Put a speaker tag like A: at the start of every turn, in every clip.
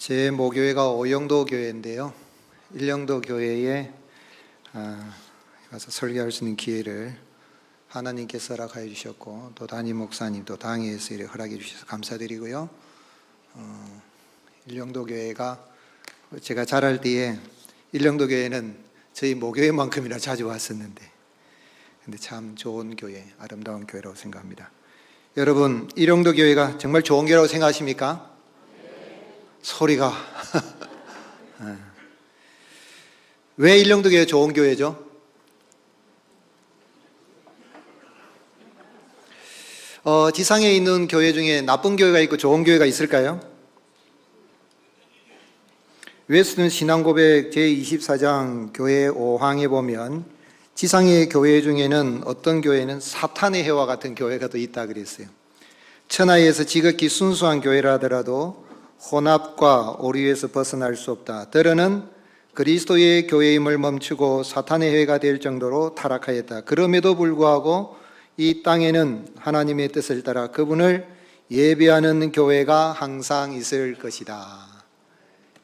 A: 제 모교회가 오영도 교회인데요. 일영도 교회에 가서 설교할 수 있는 기회를 하나님께서 허락하여 주셨고, 또 담임 목사님도 당회에서 이렇게 허락해 주셔서 감사드리고요. 일영도 교회가 제가 자랄 때에 일영도 교회는 저희 모교회만큼이나 자주 왔었는데, 근데 참 좋은 교회, 아름다운 교회라고 생각합니다. 여러분, 일영도 교회가 정말 좋은 교회라고 생각하십니까? 소리가 왜 일영도 교회 좋은 교회죠? 지상에 있는 교회 중에 나쁜 교회가 있고 좋은 교회가 있을까요? 웨스턴 신앙고백 제24장 교회 5항에 보면 지상의 교회 중에는 어떤 교회는 사탄의 해와 같은 교회가 또 있다 그랬어요. 천하에서 지극히 순수한 교회라 하더라도 혼합과 오류에서 벗어날 수 없다. 더러는 그리스도의 교회임을 멈추고 사탄의 해가 될 정도로 타락하였다. 그럼에도 불구하고 이 땅에는 하나님의 뜻을 따라 그분을 예배하는 교회가 항상 있을 것이다.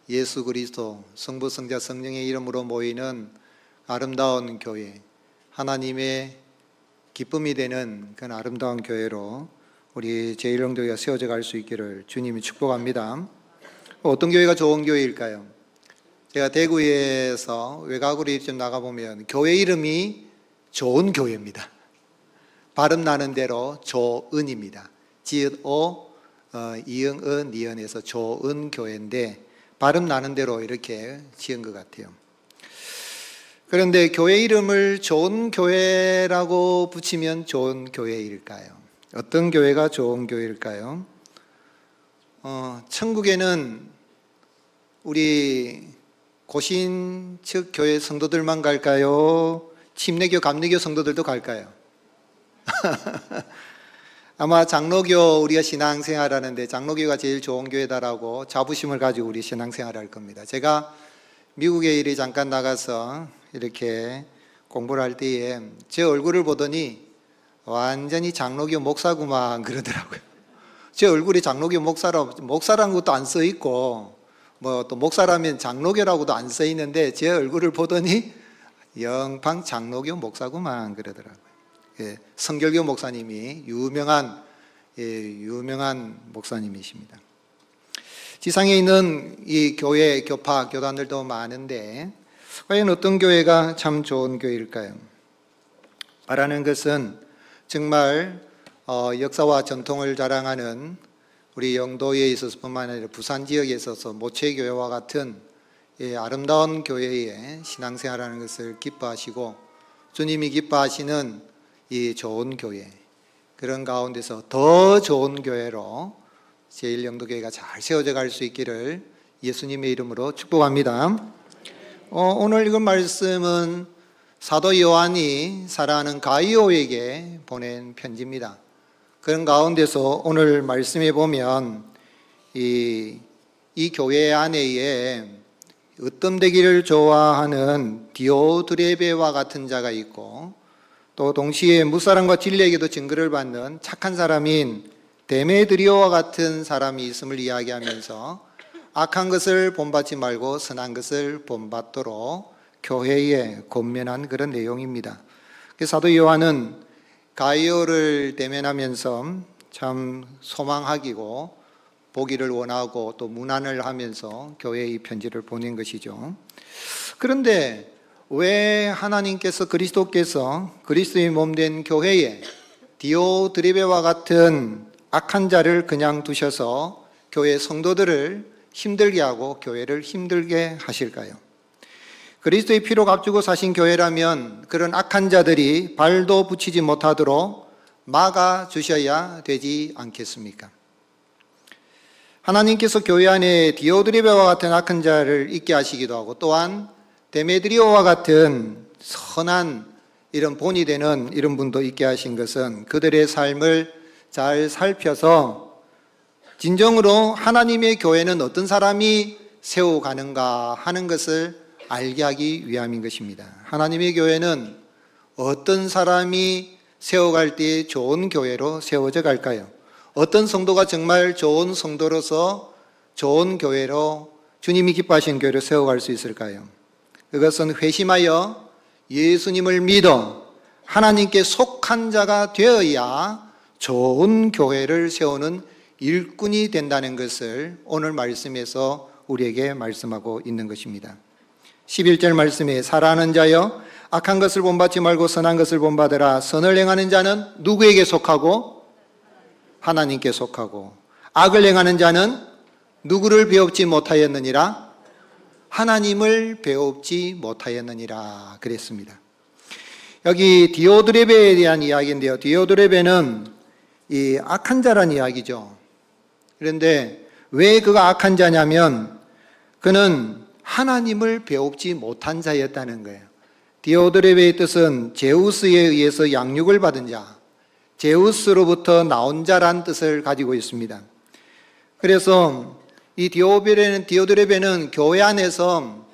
A: 예수 그리스도 성부 성자 성령의 이름으로 모이는 아름다운 교회, 하나님의 기쁨이 되는 그런 아름다운 교회로 우리 제1영도회가 세워져 갈 수 있기를 주님이 축복합니다. 어떤 교회가 좋은 교회일까요? 제가 대구에서 외곽으로 좀 나가보면 교회 이름이 좋은 교회입니다. 발음 나는 대로 조은입니다. 지읒오, 이응은, 니은에서 조은 교회인데 발음 나는 대로 이렇게 지은 것 같아요. 그런데 교회 이름을 좋은 교회라고 붙이면 좋은 교회일까요? 어떤 교회가 좋은 교회일까요? 천국에는 우리 고신 측 교회 성도들만 갈까요? 침례교, 감리교 성도들도 갈까요? 아마 장로교 우리가 신앙생활 하는데 장로교가 제일 좋은 교회다라고 자부심을 가지고 우리 신앙생활 할 겁니다. 제가 미국에 이리 잠깐 나가서 이렇게 공부를 할 때에 제 얼굴을 보더니 완전히 장로교 목사구만 그러더라고요. 제 얼굴이 장로교 목사라는 것도 안 써 있고 뭐 또 목사라면 장로교라고도 안 써 있는데 제 얼굴을 보더니 영방 장로교 목사구만 그러더라고요. 예, 성결교 목사님이 유명한 목사님이십니다. 지상에 있는 이 교회, 교파, 교단들도 많은데 과연 어떤 교회가 참 좋은 교회일까요? 말하는 것은 정말 역사와 전통을 자랑하는 우리 영도에 있어서 뿐만 아니라 부산 지역에 있어서 모체교회와 같은 아름다운 교회에 신앙생활하는 것을 기뻐하시고 주님이 기뻐하시는 이 좋은 교회, 그런 가운데서 더 좋은 교회로 제1영도교회가 잘 세워져 갈 수 있기를 예수님의 이름으로 축복합니다. 오늘 읽은 말씀은 사도 요한이 사랑하는 가이오에게 보낸 편지입니다. 그런 가운데서 오늘 말씀에 보면 이 교회 안에 으뜸되기를 좋아하는 디오드레베와 같은 자가 있고, 또 동시에 무사람과 진리에게도 증거를 받는 착한 사람인 데메드리오와 같은 사람이 있음을 이야기하면서 악한 것을 본받지 말고 선한 것을 본받도록 교회에 권면한 그런 내용입니다. 사도 요한은 가이오를 대면하면서 참 소망하기고 보기를 원하고 또 문안을 하면서 교회에 이 편지를 보낸 것이죠. 그런데 왜 하나님께서 그리스도께서 그리스도의 몸된 교회에 디오드레베와 같은 악한 자를 그냥 두셔서 교회 성도들을 힘들게 하고 교회를 힘들게 하실까요? 그리스도의 피로 값주고 사신 교회라면 그런 악한 자들이 발도 붙이지 못하도록 막아주셔야 되지 않겠습니까? 하나님께서 교회 안에 디오드레베와 같은 악한 자를 있게 하시기도 하고, 또한 데메드리오와 같은 선한 이런 본이 되는 이런 분도 있게 하신 것은 그들의 삶을 잘 살펴서 진정으로 하나님의 교회는 어떤 사람이 세워가는가 하는 것을 알게 하기 위함인 것입니다. 하나님의 교회는 어떤 사람이 세워갈 때 좋은 교회로 세워져 갈까요? 어떤 성도가 정말 좋은 성도로서 좋은 교회로, 주님이 기뻐하시는 교회로 세워갈 수 있을까요? 그것은 회심하여 예수님을 믿어 하나님께 속한 자가 되어야 좋은 교회를 세우는 일꾼이 된다는 것을 오늘 말씀에서 우리에게 말씀하고 있는 것입니다. 11절 말씀에 사랑하는 자여 악한 것을 본받지 말고 선한 것을 본받으라. 선을 행하는 자는 누구에게 속하고? 하나님께 속하고. 악을 행하는 자는 누구를 배웁지 못하였느니라? 하나님을 배웁지 못하였느니라 그랬습니다. 여기 디오드레베에 대한 이야기인데요. 디오드레베는 이 악한 자란 이야기죠. 그런데 왜 그가 악한 자냐면 그는 하나님을 배웁지 못한 자였다는 거예요. 디오드레베의 뜻은 제우스에 의해서 양육을 받은 자, 제우스로부터 나온 자란 뜻을 가지고 있습니다. 그래서 이 디오드레베는 교회 안에서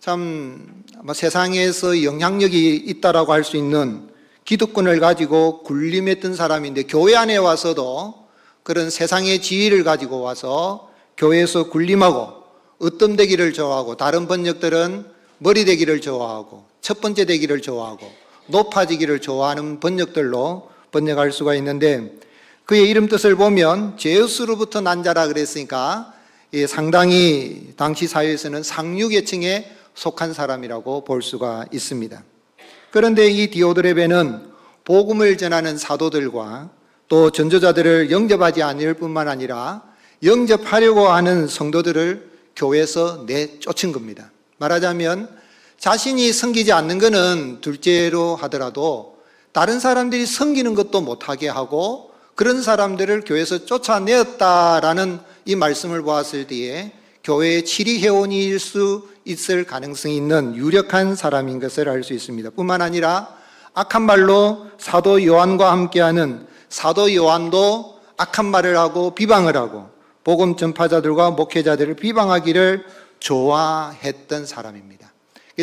A: 참 세상에서 영향력이 있다라고 할 수 있는 기득권을 가지고 군림했던 사람인데, 교회 안에 와서도 그런 세상의 지위를 가지고 와서 교회에서 군림하고 으뜸되기를 좋아하고, 다른 번역들은 머리 되기를 좋아하고 첫 번째 되기를 좋아하고 높아지기를 좋아하는 번역들로 번역할 수가 있는데, 그의 이름 뜻을 보면 제우스로부터 난 자라 그랬으니까 상당히 당시 사회에서는 상류계층에 속한 사람이라고 볼 수가 있습니다. 그런데 이 디오드레베는 복음을 전하는 사도들과 또 전도자들을 영접하지 않을 뿐만 아니라 영접하려고 하는 성도들을 교회에서 내쫓은 겁니다. 말하자면 자신이 섬기지 않는 것은 둘째로 하더라도 다른 사람들이 섬기는 것도 못하게 하고 그런 사람들을 교회에서 쫓아내었다라는 이 말씀을 보았을 때에 교회의 치리회원일 수 있을 가능성이 있는 유력한 사람인 것을 알 수 있습니다. 뿐만 아니라 악한 말로 사도 요한과 함께하는 사도 요한도 악한 말을 하고 비방을 하고 복음 전파자들과 목회자들을 비방하기를 좋아했던 사람입니다.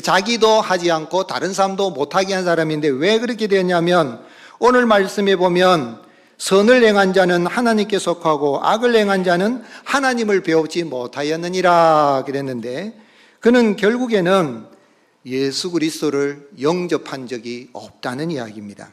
A: 자기도 하지 않고 다른 사람도 못하게 한 사람인데 왜 그렇게 되었냐면, 오늘 말씀에 보면 선을 행한 자는 하나님께 속하고 악을 행한 자는 하나님을 배우지 못하였느니라 그랬는데, 그는 결국에는 예수 그리스도를 영접한 적이 없다는 이야기입니다.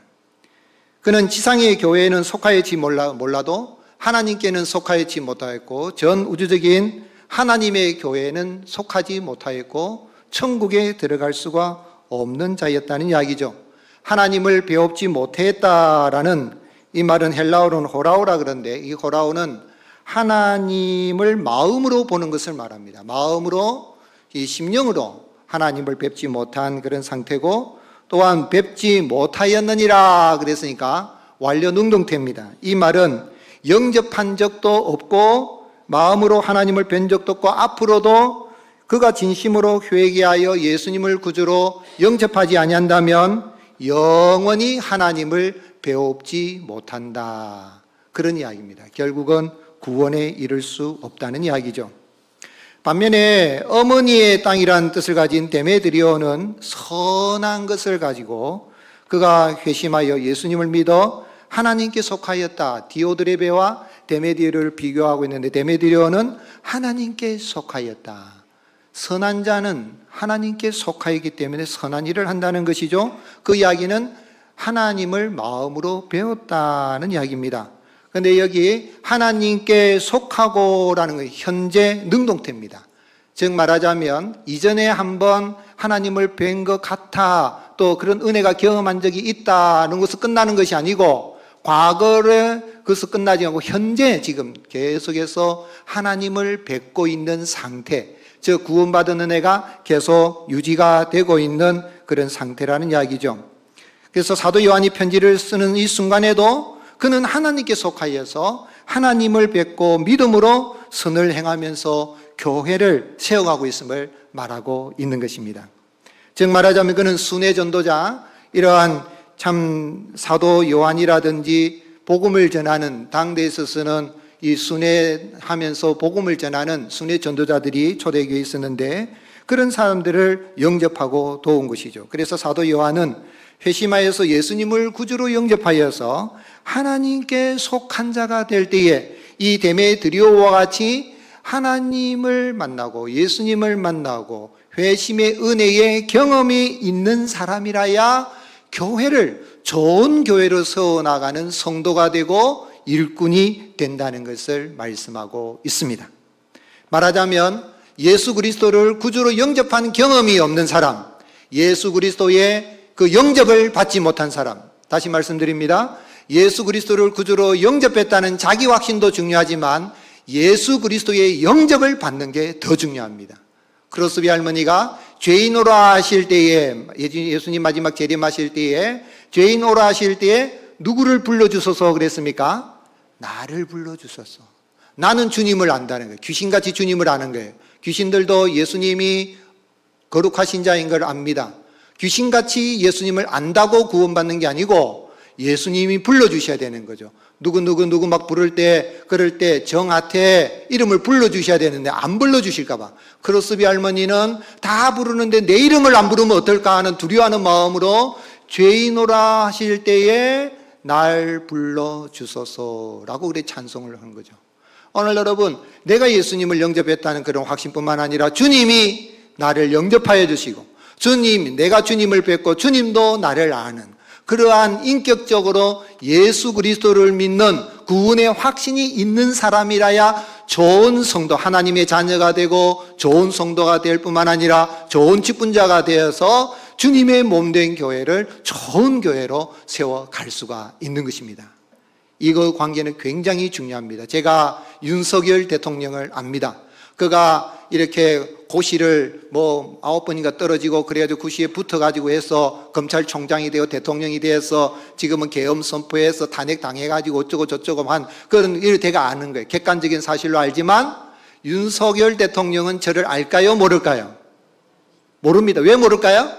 A: 그는 지상의 교회에는 속하였지 몰라도 하나님께는 속하였지 못하였고 전 우주적인 하나님의 교회에는 속하지 못하였고 천국에 들어갈 수가 없는 자였다는 이야기죠. 하나님을 배웁지 못했다라는 이 말은 헬라어로는 호라오라 그러는데, 이 호라오는 하나님을 마음으로 보는 것을 말합니다. 마음으로, 이 심령으로 하나님을 뵙지 못한 그런 상태고, 또한 뵙지 못하였느니라 그랬으니까 완료 능동태입니다. 이 말은 영접한 적도 없고 마음으로 하나님을 뵌 적도 없고 앞으로도 그가 진심으로 회개하여 예수님을 구주로 영접하지 아니한다면 영원히 하나님을 배웁지 못한다, 그런 이야기입니다. 결국은 구원에 이를 수 없다는 이야기죠. 반면에 어머니의 땅이라는 뜻을 가진 데메드리오는 선한 것을 가지고 그가 회심하여 예수님을 믿어 하나님께 속하였다. 디오드레베와 데메드리오를 비교하고 있는데, 데메드리오는 하나님께 속하였다. 선한 자는 하나님께 속하였기 때문에 선한 일을 한다는 것이죠. 그 이야기는 하나님을 마음으로 배웠다는 이야기입니다. 그런데 여기 하나님께 속하고라는 건 현재 능동태입니다. 즉 말하자면 이전에 한번 하나님을 뵌 것 같아, 또 그런 은혜가 경험한 적이 있다는 것은 끝나는 것이 아니고, 과거를 그것은 끝나지 않고 현재 지금 계속해서 하나님을 뵙고 있는 상태, 즉 구원받은 은혜가 계속 유지가 되고 있는 그런 상태라는 이야기죠. 그래서 사도 요한이 편지를 쓰는 이 순간에도 그는 하나님께 속하여서 하나님을 뵙고 믿음으로 선을 행하면서 교회를 세워가고 있음을 말하고 있는 것입니다. 즉 말하자면 그는 순회 전도자, 이러한 참 사도 요한이라든지 복음을 전하는, 당대에 있어서는 이 순회하면서 복음을 전하는 순회 전도자들이 초대교회에 있었는데 그런 사람들을 영접하고 도운 것이죠. 그래서 사도 요한은 회심하여서 예수님을 구주로 영접하여서 하나님께 속한 자가 될 때에 이 데메드리오와 같이 하나님을 만나고 예수님을 만나고 회심의 은혜의 경험이 있는 사람이라야 교회를 좋은 교회로 세워나가는 성도가 되고 일꾼이 된다는 것을 말씀하고 있습니다. 말하자면 예수 그리스도를 구주로 영접한 경험이 없는 사람, 예수 그리스도의 그 영접을 받지 못한 사람, 다시 말씀드립니다. 예수 그리스도를 구주로 영접했다는 자기 확신도 중요하지만 예수 그리스도의 영접을 받는 게 더 중요합니다. 크로스비 할머니가 죄인 오라 하실 때에, 예수님 마지막 재림하실 때에 죄인 오라 하실 때에 누구를 불러주소서 그랬습니까? 나를 불러주소서. 나는 주님을 안다는 거예요. 귀신같이 주님을 아는 거예요. 귀신들도 예수님이 거룩하신 자인 걸 압니다. 귀신같이 예수님을 안다고 구원받는 게 아니고 예수님이 불러주셔야 되는 거죠. 누구 막 부를 때, 그럴 때 정하태 이름을 불러주셔야 되는데 안 불러주실까봐. 크로스비 할머니는 다 부르는데 내 이름을 안 부르면 어떨까 하는 두려워하는 마음으로 죄인오라 하실 때에 날 불러주소서라고 그래 찬송을 한 거죠. 오늘 여러분, 내가 예수님을 영접했다는 그런 확신뿐만 아니라 주님이 나를 영접하여 주시고 내가 주님을 뵙고 주님도 나를 아는 그러한 인격적으로 예수 그리스도를 믿는 구원의 확신이 있는 사람이라야 좋은 성도, 하나님의 자녀가 되고 좋은 성도가 될 뿐만 아니라 좋은 직분자가 되어서 주님의 몸된 교회를 좋은 교회로 세워갈 수가 있는 것입니다. 이거 관계는 굉장히 중요합니다. 제가 윤석열 대통령을 압니다. 그가 이렇게 고시를 9번인가 떨어지고 그래가지고 고시에 붙어가지고 해서 검찰총장이 되어 대통령이 되어서 지금은 계엄 선포해서 탄핵 당해가지고 어쩌고 저쩌고 한 그런 일을 제가 아는 거예요. 객관적인 사실로 알지만 윤석열 대통령은 저를 알까요? 모를까요? 모릅니다. 왜 모를까요?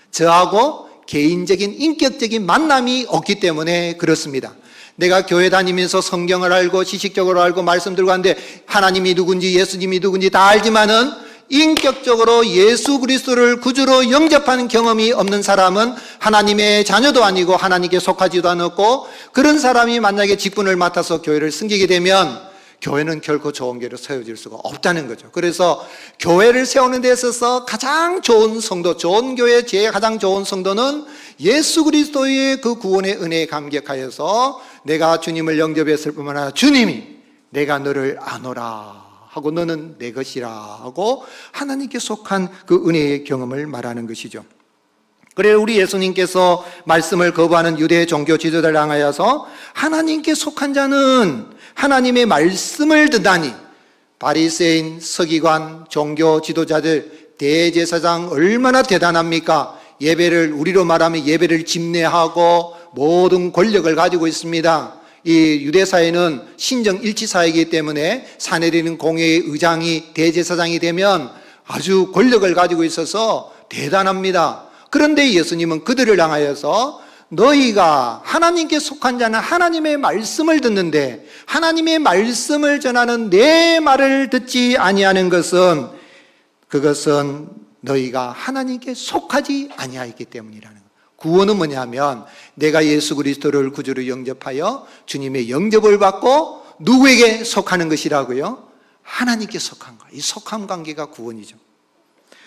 A: 저하고 개인적인 인격적인 만남이 없기 때문에 그렇습니다. 내가 교회 다니면서 성경을 알고 지식적으로 알고 말씀 들고 하는데 하나님이 누군지 예수님이 누군지 다 알지만은 인격적으로 예수 그리스도를 구주로 영접하는 경험이 없는 사람은 하나님의 자녀도 아니고 하나님께 속하지도 않았고 그런 사람이 만약에 직분을 맡아서 교회를 섬기게 되면 교회는 결코 좋은 교회로 세워질 수가 없다는 거죠. 그래서 교회를 세우는 데 있어서 가장 좋은 성도, 좋은 교회의 제일 가장 좋은 성도는 예수 그리스도의 그 구원의 은혜에 감격하여서 내가 주님을 영접했을 뿐만 아니라 주님이 내가 너를 아노라 하고 너는 내 것이라 하고 하나님께 속한 그 은혜의 경험을 말하는 것이죠. 그래 우리 예수님께서 말씀을 거부하는 유대 종교 지도자를 향하여서 하나님께 속한 자는 하나님의 말씀을 듣다니 바리새인, 서기관, 종교 지도자들, 대제사장 얼마나 대단합니까? 예배를 우리로 말하면 예배를 집례하고 모든 권력을 가지고 있습니다. 이 유대사회는 신정일치사회이기 때문에 사내리는 공회의 의장이 대제사장이 되면 아주 권력을 가지고 있어서 대단합니다. 그런데 예수님은 그들을 향하여서 너희가 하나님께 속한 자는 하나님의 말씀을 듣는데 하나님의 말씀을 전하는 내 말을 듣지 아니하는 것은 그것은 너희가 하나님께 속하지 아니하였기 때문이라는 거예요. 구원은 뭐냐면 내가 예수 그리스도를 구주로 영접하여 주님의 영접을 받고 누구에게 속하는 것이라고요? 하나님께 속한 거. 이 속함 관계가 구원이죠.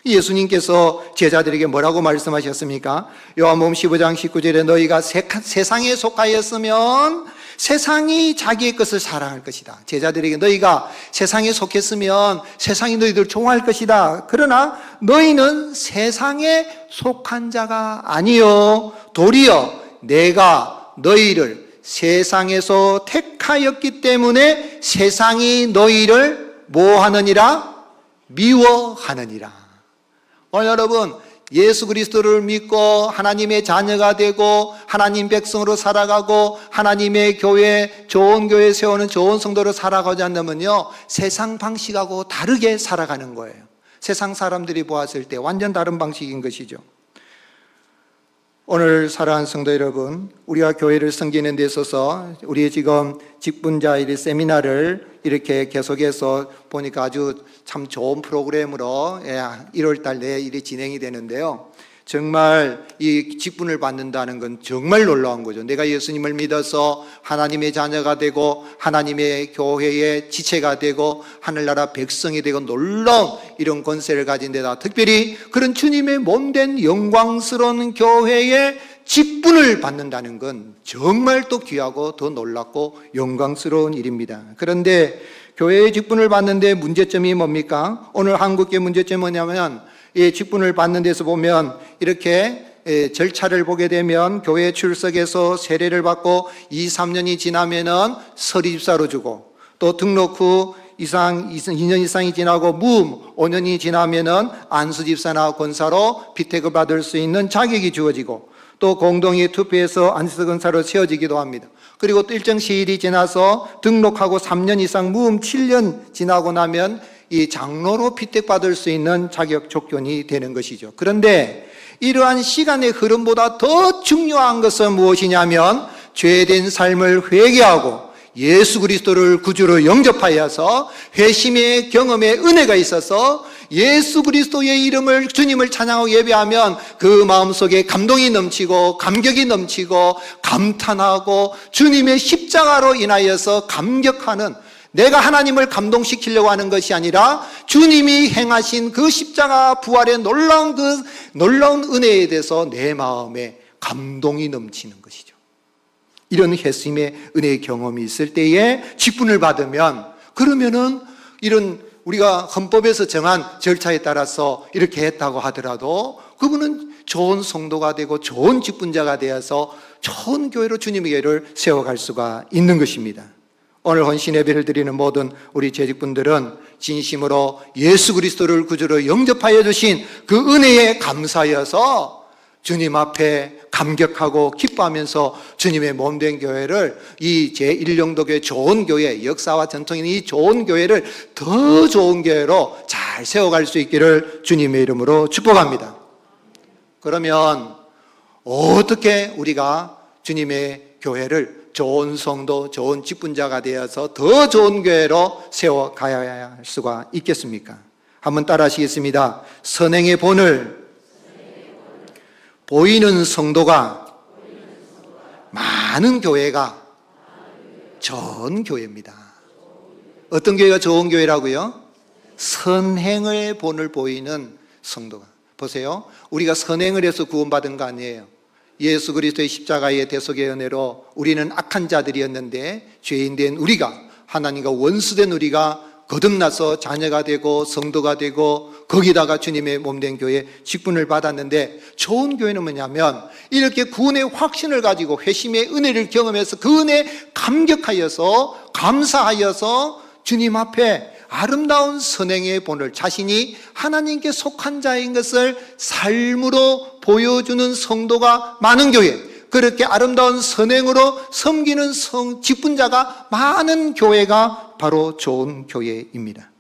A: 예수님께서 제자들에게 뭐라고 말씀하셨습니까? 요한복음 15장 19절에 너희가 세상에 속하였으면 세상이 자기의 것을 사랑할 것이다. 제자들에게 너희가 세상에 속했으면 세상이 너희들 좋아할 것이다. 그러나 너희는 세상에 속한 자가 아니요 도리어 내가 너희를 세상에서 택하였기 때문에 세상이 너희를 뭐하느니라? 미워하느니라. 오늘 여러분 예수 그리스도를 믿고 하나님의 자녀가 되고 하나님 백성으로 살아가고 하나님의 교회, 좋은 교회 세우는 좋은 성도로 살아가지 않으면요 세상 방식하고 다르게 살아가는 거예요. 세상 사람들이 보았을 때 완전 다른 방식인 것이죠. 오늘 사랑하는 성도 여러분, 우리가 교회를 섬기는 데 있어서 우리 지금 직분자 세미나를 이렇게 계속해서 보니까 아주 참 좋은 프로그램으로 1월 달 내에 일이 진행이 되는데요. 정말 이 직분을 받는다는 건 정말 놀라운 거죠. 내가 예수님을 믿어서 하나님의 자녀가 되고 하나님의 교회의 지체가 되고 하늘나라 백성이 되고 놀라운 이런 권세를 가진 데다 특별히 그런 주님의 몸된 영광스러운 교회의 직분을 받는다는 건 정말 또 귀하고 더 놀랍고 영광스러운 일입니다. 그런데 교회의 직분을 받는데 문제점이 뭡니까? 오늘 한국의 문제점이 뭐냐면 이 직분을 받는 데서 보면 이렇게 절차를 보게 되면 교회 출석해서 세례를 받고 2, 3년이 지나면은 서리집사로 주고 또 등록 후 2년 이상이 지나고 무음 5년이 지나면은 안수집사나 권사로 비택을 받을 수 있는 자격이 주어지고 또 공동의 투표해서 안수권사로 세워지기도 합니다. 그리고 또 일정 시일이 지나서 등록하고 3년 이상 무음 7년 지나고 나면 이 장로로 피택받을 수 있는 자격 조건이 되는 것이죠. 그런데 이러한 시간의 흐름보다 더 중요한 것은 무엇이냐면 죄된 삶을 회개하고 예수 그리스도를 구주로 영접하여서 회심의 경험의 은혜가 있어서 예수 그리스도의 이름을 주님을 찬양하고 예배하면 그 마음속에 감동이 넘치고 감격이 넘치고 감탄하고 주님의 십자가로 인하여서 감격하는, 내가 하나님을 감동시키려고 하는 것이 아니라 주님이 행하신 그 십자가 부활의 놀라운 은혜에 대해서 내 마음에 감동이 넘치는 것이죠. 이런 회심의 은혜의 경험이 있을 때에 직분을 받으면, 그러면은 이런 우리가 헌법에서 정한 절차에 따라서 이렇게 했다고 하더라도 그분은 좋은 성도가 되고 좋은 직분자가 되어서 좋은 교회로 주님의 교회를 세워갈 수가 있는 것입니다. 오늘 헌신 예배를 드리는 모든 우리 재직분들은 진심으로 예수 그리스도를 구주로 영접하여 주신 그 은혜에 감사하여서 주님 앞에 감격하고 기뻐하면서 주님의 몸된 교회를, 이 제1영도교회 좋은 교회, 역사와 전통이 있는 이 좋은 교회를 더 좋은 교회로 잘 세워갈 수 있기를 주님의 이름으로 축복합니다. 그러면 어떻게 우리가 주님의 교회를 좋은 성도, 좋은 직분자가 되어서 더 좋은 교회로 세워가야 할 수가 있겠습니까? 한번 따라 하시겠습니다. 선행의 본을 보이는 성도가 많은 교회가 좋은 교회입니다. 어떤 교회가 좋은 교회라고요? 선행의 본을 보이는 성도가. 보세요. 우리가 선행을 해서 구원받은 거 아니에요. 예수 그리스도의 십자가의 대속의 은혜로 우리는 악한 자들이었는데 죄인된 우리가, 하나님과 원수된 우리가 거듭나서 자녀가 되고 성도가 되고 거기다가 주님의 몸된 교회 직분을 받았는데, 좋은 교회는 뭐냐면 이렇게 구원의 확신을 가지고 회심의 은혜를 경험해서 그 은혜에 감격하여서 감사하여서 주님 앞에 아름다운 선행의 본을, 자신이 하나님께 속한 자인 것을 삶으로 보여주는 성도가 많은 교회, 그렇게 아름다운 선행으로 섬기는 직분자가 많은 교회가 바로 좋은 교회입니다.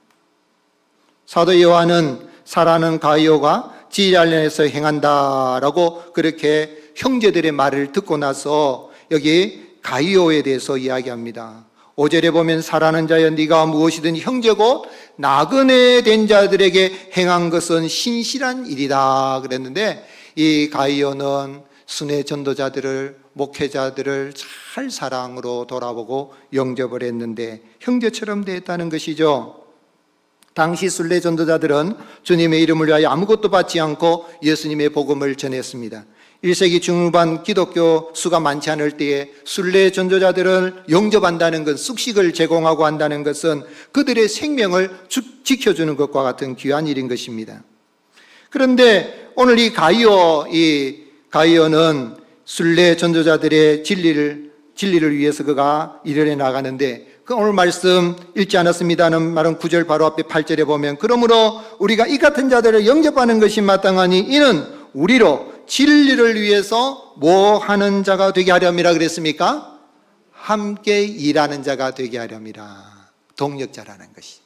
A: 사도 요한은 사랑하는 가이오가 지리알렌에서 행한다라고 그렇게 형제들의 말을 듣고 나서 여기 가이오에 대해서 이야기합니다. 5절에 보면 사랑하는 자여 네가 무엇이든 형제고 나그네 된 자들에게 행한 것은 신실한 일이다 그랬는데, 이 가이오는 순회 전도자들을, 목회자들을 잘 사랑으로 돌아보고 영접을 했는데 형제처럼 됐다는 것이죠. 당시 순례 전도자들은 주님의 이름을 위하여 아무것도 받지 않고 예수님의 복음을 전했습니다. 1세기 중후반 기독교 수가 많지 않을 때에 순례 전도자들을 영접한다는 것, 숙식을 제공하고 한다는 것은 그들의 생명을 지켜주는 것과 같은 귀한 일인 것입니다. 그런데 오늘 이 가이오는 순례 전도자들의 진리를 위해서 그가 일을 해 나가는데, 그 오늘 말씀 읽지 않았습니다는 말은 9절 바로 앞에 8절에 보면, 그러므로 우리가 이 같은 자들을 영접하는 것이 마땅하니 이는 우리로 진리를 위해서 뭐 하는 자가 되게 하렴이라 그랬습니까? 함께 일하는 자가 되게 하렴이라. 동력자라는 것이.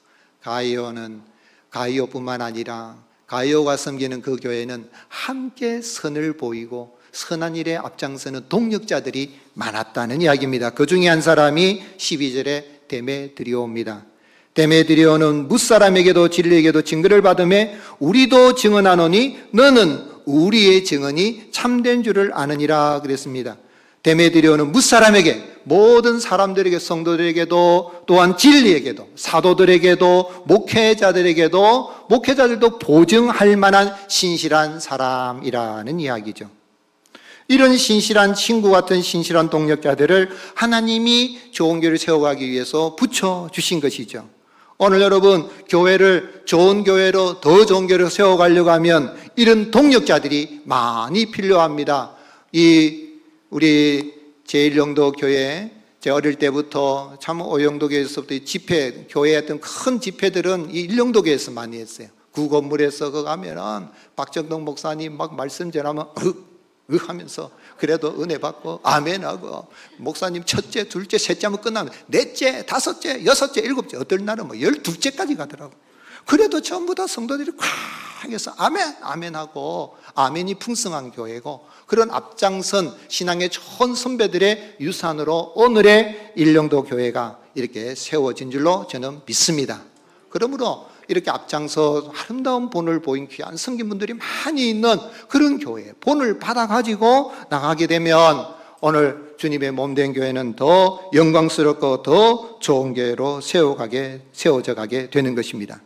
A: 가이오뿐만 아니라 가이오가 섬기는 그 교회는 함께 선을 보이고 선한 일에 앞장서는 동력자들이 많았다는 이야기입니다. 그 중에 한 사람이 12절에 데메드리오입니다. 데메드리오는 무사람에게도 진리에게도 증거를 받음에 우리도 증언하노니 너는 우리의 증언이 참된 줄을 아느니라 그랬습니다. 데메드리오는 무사람에게, 모든 사람들에게, 성도들에게도, 또한 진리에게도, 사도들에게도, 목회자들도 보증할 만한 신실한 사람이라는 이야기죠. 이런 신실한 친구 같은 신실한 동력자들을 하나님이 좋은 교회를 세워가기 위해서 붙여주신 것이죠. 오늘 여러분, 교회를 좋은 교회로, 더 좋은 교회로 세워가려고 하면 이런 동력자들이 많이 필요합니다. 우리 제1영도 교회, 제가 어릴 때부터 참 오영도 교회에서부터 집회, 교회 했던 큰 집회들은 이 일영도 교회에서 많이 했어요. 구 건물에서 그 가면은 박정동 목사님 막 말씀 전하면 하면서 그래도 은혜 받고 아멘하고, 목사님 첫째, 둘째, 셋째 하면 끝나면 넷째, 다섯째, 여섯째, 일곱째, 어떨 날은 뭐 12째까지 가더라고. 그래도 전부 다 성도들이 콱 해서 아멘, 아멘하고, 아멘이 풍성한 교회고, 그런 앞장선 신앙의 좋은 선배들의 유산으로 오늘의 일영도 교회가 이렇게 세워진 줄로 저는 믿습니다. 그러므로 이렇게 앞장서 아름다운 본을 보인 귀한 성도분들이 많이 있는 그런 교회, 본을 받아가지고 나가게 되면 오늘 주님의 몸된 교회는 더 영광스럽고 더 좋은 교회로 세워져 가게 되는 것입니다.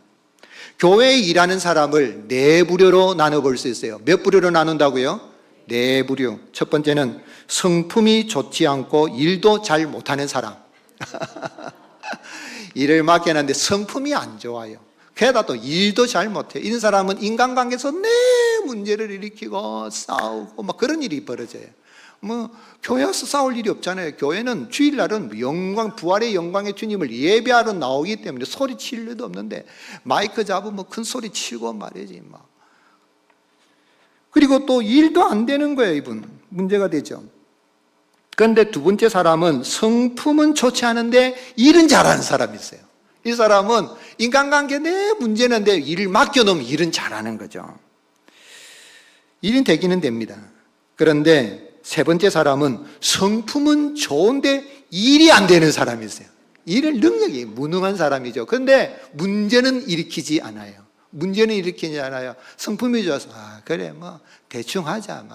A: 교회에 일하는 사람을 네 부류로 나눠볼 수 있어요. 몇 부류로 나눈다고요? 네 부류. 첫 번째는 성품이 좋지 않고 일도 잘 못하는 사람. 일을 맡겨놨는데 성품이 안 좋아요. 게다가 또 일도 잘 못해. 이런 사람은 인간관계에서 내 문제를 일으키고 싸우고 막 그런 일이 벌어져요. 뭐 교회 와서 싸울 일이 없잖아요. 교회는 주일날은 영광, 부활의 영광의 주님을 예배하러 나오기 때문에 소리 칠 일도 없는데 마이크 잡으면 큰 소리 치고 말이지 막. 그리고 또 일도 안 되는 거예요. 이분 문제가 되죠. 그런데 두 번째 사람은 성품은 좋지 않은데 일은 잘하는 사람이 있어요. 이 사람은 인간관계 내 문제는데 일을 맡겨놓으면 일은 잘하는 거죠. 일은 되기는 됩니다. 그런데 세 번째 사람은 성품은 좋은데 일이 안 되는 사람이 있어요. 일을 능력이 무능한 사람이죠. 그런데 문제는 일으키지 않아요. 성품이 좋아서 그래 뭐 대충 하자,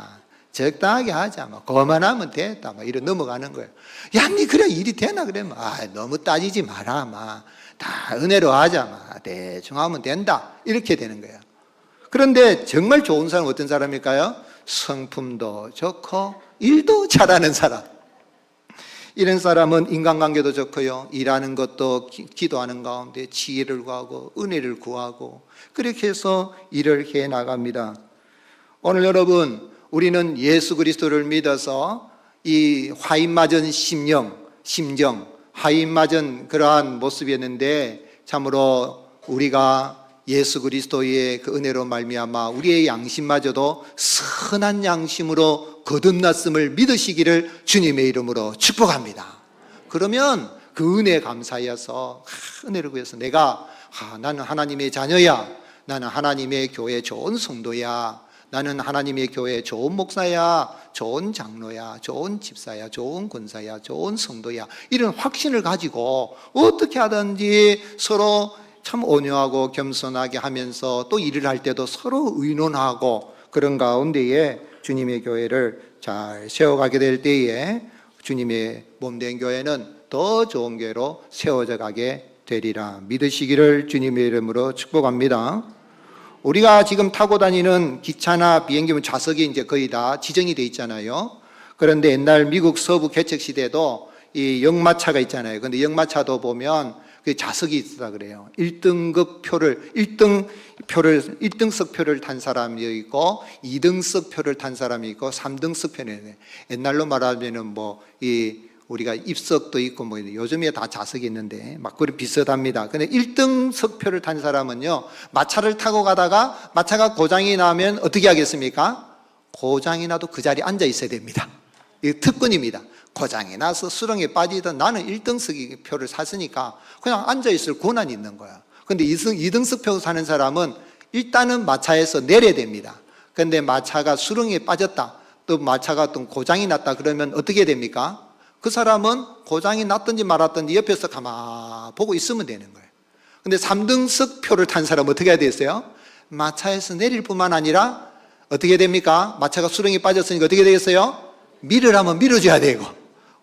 A: 적당하게 하자, 그만하면 됐다, 이런 넘어가는 거예요. 야, 니 그래 일이 되나 그러면 너무 따지지 마라, 다 은혜로 하자, 대충 하면 된다, 이렇게 되는 거예요. 그런데 정말 좋은 사람은 어떤 사람일까요? 성품도 좋고 일도 잘하는 사람. 이런 사람은 인간관계도 좋고요, 일하는 것도 기도하는 가운데 지혜를 구하고 은혜를 구하고 그렇게 해서 일을 해 나갑니다. 오늘 여러분, 우리는 예수 그리스도를 믿어서 이 화인맞은 심정, 화인맞은 그러한 모습이었는데 참으로 우리가 예수 그리스도의 그 은혜로 말미암아 우리의 양심마저도 선한 양심으로 거듭났음을 믿으시기를 주님의 이름으로 축복합니다. 그러면 그 은혜에 감사하여서 은혜를 구해서 내가 나는 하나님의 자녀야, 나는 하나님의 교회 좋은 성도야, 나는 하나님의 교회 좋은 목사야, 좋은 장로야, 좋은 집사야, 좋은 권사야, 좋은 성도야, 이런 확신을 가지고 어떻게 하든지 서로 참 온유하고 겸손하게 하면서 또 일을 할 때도 서로 의논하고 그런 가운데에 주님의 교회를 잘 세워가게 될 때에 주님의 몸된 교회는 더 좋은 교회로 세워져 가게 되리라 믿으시기를 주님의 이름으로 축복합니다. 우리가 지금 타고 다니는 기차나 비행기는 좌석이 이제 거의 다 지정이 돼 있잖아요. 그런데 옛날 미국 서부 개척 시대도 이 역마차가 있잖아요. 근데 역마차도 보면 그 좌석이 있다 그래요. 1등급 표를 1등석 표를 탄 사람이 있고 2등석 표를 탄 사람이 있고 3등석 표는 옛날로 말하면은 뭐 우리가 입석도 있고 뭐 요즘에 다 좌석이 있는데 막 그리 비슷합니다. 근데 1등석 표를 탄 사람은요, 마차를 타고 가다가 마차가 고장이 나면 어떻게 하겠습니까? 고장이 나도 그 자리에 앉아 있어야 됩니다. 이게 특권입니다. 고장이 나서 수렁에 빠지던 나는 1등석 표를 샀으니까 그냥 앉아있을 권한이 있는 거야. 근데 2등석 표 사는 사람은 일단은 마차에서 내려야 됩니다. 근데 마차가 수렁에 빠졌다, 또 마차가 또 고장이 났다 그러면 어떻게 됩니까? 그 사람은 고장이 났든지 말았든지 옆에서 가만 보고 있으면 되는 거예요. 근데 3등석 표를 탄 사람은 어떻게 해야 되겠어요? 마차에서 내릴 뿐만 아니라 어떻게 됩니까? 마차가 수렁에 빠졌으니까 어떻게 되겠어요? 밀으라면 밀어줘야 되고,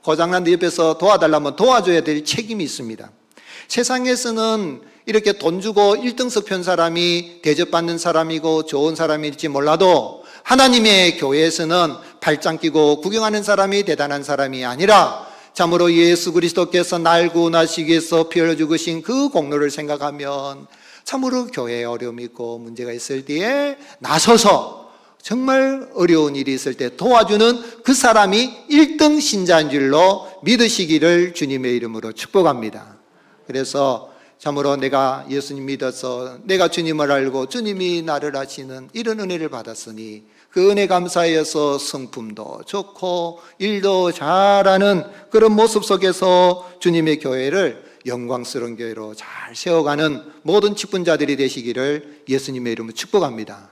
A: 고장난 데 옆에서 도와달라면 도와줘야 될 책임이 있습니다. 세상에서는 이렇게 돈 주고 1등석 편 사람이 대접받는 사람이고 좋은 사람일지 몰라도 하나님의 교회에서는 발장 끼고 구경하는 사람이 대단한 사람이 아니라 참으로 예수 그리스도께서 날 구원하시기 위해서 피 흘려 죽으신 그 공로를 생각하면 참으로 교회에 어려움이 있고 문제가 있을 때에 나서서 정말 어려운 일이 있을 때 도와주는 그 사람이 1등 신자인 줄로 믿으시기를 주님의 이름으로 축복합니다. 그래서 참으로 내가 예수님 믿어서 내가 주님을 알고 주님이 나를 아시는 이런 은혜를 받았으니 그 은혜 감사해서 성품도 좋고 일도 잘하는 그런 모습 속에서 주님의 교회를 영광스러운 교회로 잘 세워가는 모든 직분자들이 되시기를 예수님의 이름으로 축복합니다.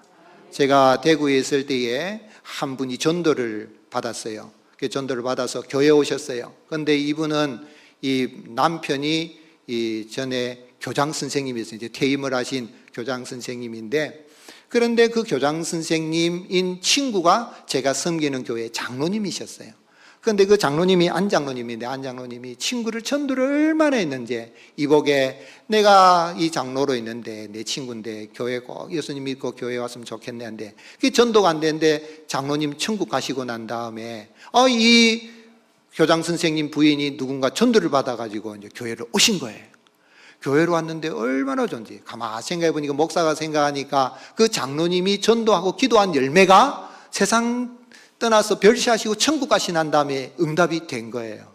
A: 제가 대구에 있을 때에 한 분이 전도를 받았어요. 그 전도를 받아서 교회에 오셨어요. 그런데 이분은 이 남편이 이 전에 교장 선생님이었어요. 이제 퇴임을 하신 교장 선생님인데, 그런데 그 교장 선생님인 친구가 제가 섬기는 교회 장로님이셨어요. 그런데 그 장로님이 안 장로님인데, 안 장로님이 친구를 전도를 얼마나 했는지, 이복에 내가 이 장로로 있는데 내 친구인데 교회 꼭 예수님 믿고 교회 왔으면 좋겠네 한데 그게 전도가 안 되는데 장로님 천국 가시고 난 다음에 이 교장 선생님 부인이 누군가 전도를 받아가지고 이제 교회를 오신 거예요. 교회로 왔는데 얼마나 좋은지 가만히 생각해 보니까, 목사가 생각하니까 그 장로님이 전도하고 기도한 열매가 세상 떠나서 별시하시고 천국 가시 난 다음에 응답이 된 거예요.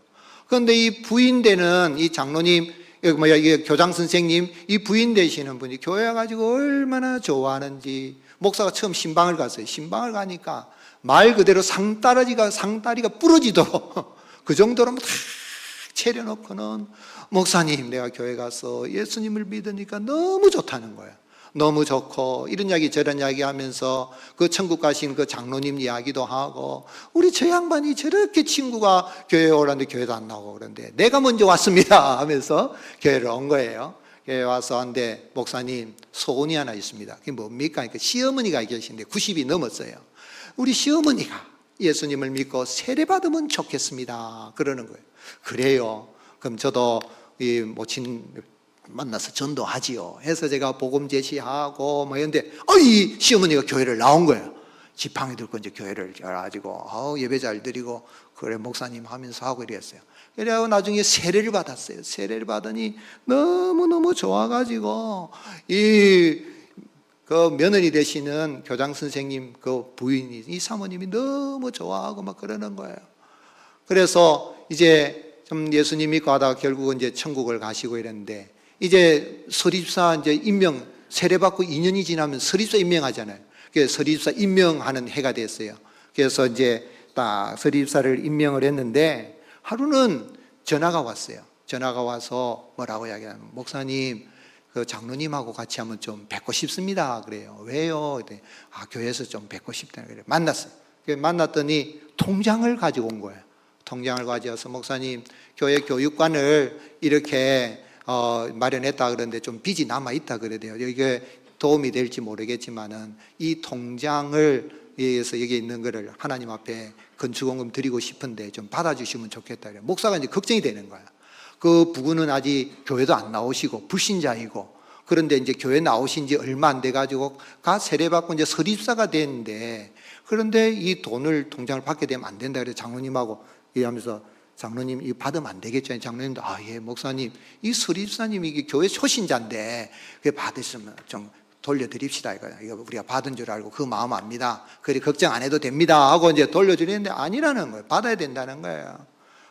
A: 그런데 이 부인 되는 이 장로님, 이게 교장 선생님, 이 부인 되시는 분이 교회 와가지고 얼마나 좋아하는지, 목사가 처음 신방을 갔어요. 신방을 가니까 말 그대로 상다리가 부러지도록 그 정도로 다 차려놓고는, 목사님 내가 교회 가서 예수님을 믿으니까 너무 좋다는 거예요. 너무 좋고 이런 이야기 저런 이야기 하면서 그 천국 가신 그 장로님 이야기도 하고, 우리 저 양반이 저렇게 친구가 교회에 오라는데 교회도 안 나오고 그런데 내가 먼저 왔습니다 하면서 교회를 온 거예요. 교회에 와서 한데, 목사님 소원이 하나 있습니다. 그게 뭡니까? 그러니까 시어머니가 계신데 90이 넘었어요. 우리 시어머니가 예수님을 믿고 세례 받으면 좋겠습니다 그러는 거예요. 그래요. 그럼 저도 이 모친 만나서 전도하지요 해서 제가 복음 제시하고 뭐 했는데 이 시어머니가 교회를 나온 거예요. 지팡이 들고 이제 교회를 가지고 예배 잘 드리고 그래 목사님 하면서 하고 이랬어요. 그래서 나중에 세례를 받았어요. 세례를 받으니 너무너무 좋아가지고 그 며느리 되시는 교장 선생님 그 부인이, 이 사모님이 너무 좋아하고 막 그러는 거예요. 그래서 이제 좀 예수님 믿고 하다가 결국은 이제 천국을 가시고 이랬는데, 이제 설립사 이제 임명, 세례받고 2년이 지나면 설립사 임명하잖아요. 그래서 설립사 임명하는 해가 됐어요. 그래서 이제 딱 설립사를 임명을 했는데, 하루는 전화가 왔어요. 전화가 와서 뭐라고 이야기하면, 목사님 그 장로님하고 같이 한번 좀 뵙고 싶습니다 그래요. 왜요? 교회에서 좀 뵙고 싶다 그래요. 만났어요. 만났더니 통장을 가지고 온 거예요. 통장을 가져와서, 목사님 교회 교육관을 이렇게 마련했다 그러는데 좀 빚이 남아있다 그래요. 이게 도움이 될지 모르겠지만은 이 통장을 위해서 여기 있는 거를 하나님 앞에 건축원금 드리고 싶은데 좀 받아주시면 좋겠다 그래요. 목사가 이제 걱정이 되는 거야. 그 부부는 아직 교회도 안 나오시고 불신자이고, 그런데 이제 교회 나오신 지 얼마 안 돼가지고 세례받고 이제 설립사가 됐는데, 그런데 이 돈을 통장을 받게 되면 안 된다 그래서 장로님하고 얘기하면서, 장로님 이거 받으면 안 되겠죠? 장로님도 예 목사님 이 설립사님이 이게 교회 초신자인데 그게 받으시면 좀 돌려드립시다 이거 우리가 받은 줄 알고 그 마음 압니다. 그래 걱정 안 해도 됩니다 하고 이제 돌려드리는데 아니라는 거예요. 받아야 된다는 거예요.